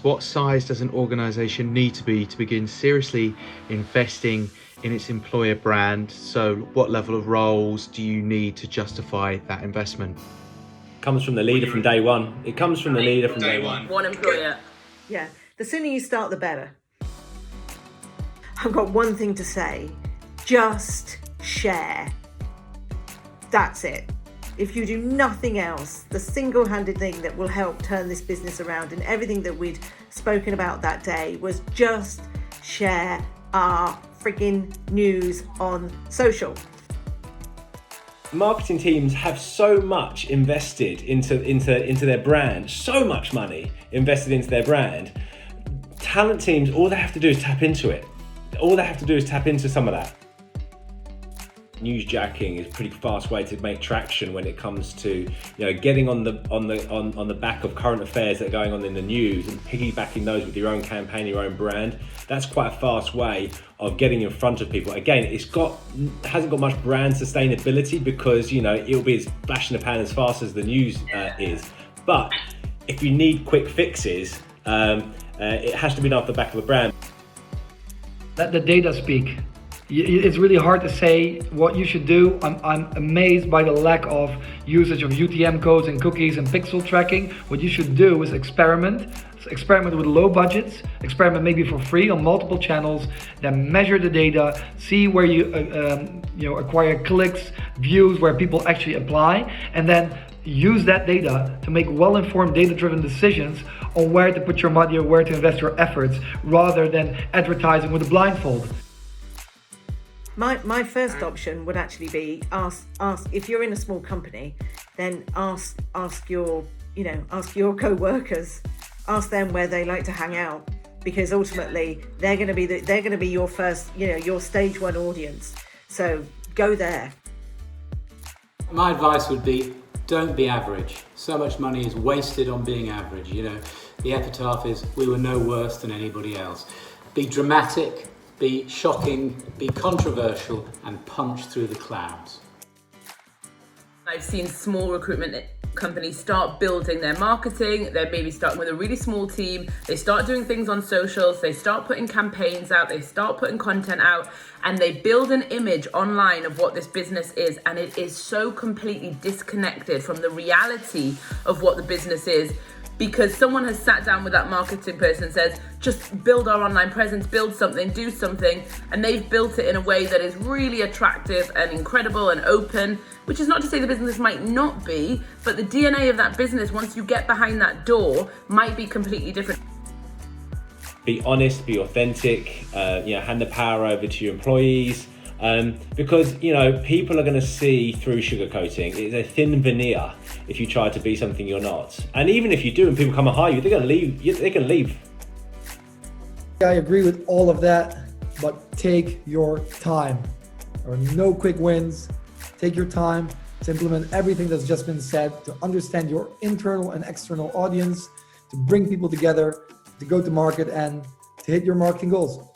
What size does an organisation need to be to begin seriously investing in its employer brand? So what level of roles do you need to justify that investment? Comes from the leader from day one. It comes from the leader from day one. One employer. Yeah, the sooner you start, the better. I've got one thing to say. Just share. That's it. If you do nothing else, the single-handed thing that will help turn this business around, and everything that we'd spoken about that day, was just share our freaking news on social. Marketing teams have so much invested into their brand, so much money invested into their brand. Talent teams, all they have to do is tap into it. All they have to do is tap into some of that. Newsjacking is a pretty fast way to make traction when it comes to, getting on the back of current affairs that are going on in the news and piggybacking those with your own campaign, your own brand. That's quite a fast way of getting in front of people. Again, it hasn't got much brand sustainability because it'll be as flash in the pan as fast as the news is. But if you need quick fixes, it has to be done off the back of a brand. Let the data speak. It's really hard to say what you should do. I'm amazed by the lack of usage of UTM codes and cookies and pixel tracking. What you should do is experiment with low budgets, experiment maybe for free on multiple channels, then measure the data, see where you acquire clicks, views, where people actually apply, and then use that data to make well-informed, data-driven decisions on where to put your money or where to invest your efforts, rather than advertising with a blindfold. My first option would actually be ask if you're in a small company, then ask your co-workers, ask them where they like to hang out, because ultimately they're going to be your first, your stage one audience. So go there. My advice would be, don't be average. So much money is wasted on being average. The epitaph is, we were no worse than anybody else. Be dramatic, be shocking, be controversial, and punch through the clouds. I've seen small recruitment companies start building their marketing. They're maybe starting with a really small team. They start doing things on socials. They start putting campaigns out. They start putting content out, and they build an image online of what this business is. And it is so completely disconnected from the reality of what the business is, because someone has sat down with that marketing person and says, just build our online presence, build something, do something. And they've built it in a way that is really attractive and incredible and open, which is not to say the business might not be, but the DNA of that business, once you get behind that door, might be completely different. Be honest, be authentic, hand the power over to your employees. Because people are going to see through sugarcoating. It's a thin veneer if you try to be something you're not. And even if you do and people come and hire you, they're going to leave. They can leave. I agree with all of that, but take your time. There are no quick wins. Take your time to implement everything that's just been said, to understand your internal and external audience, to bring people together, to go to market and to hit your marketing goals.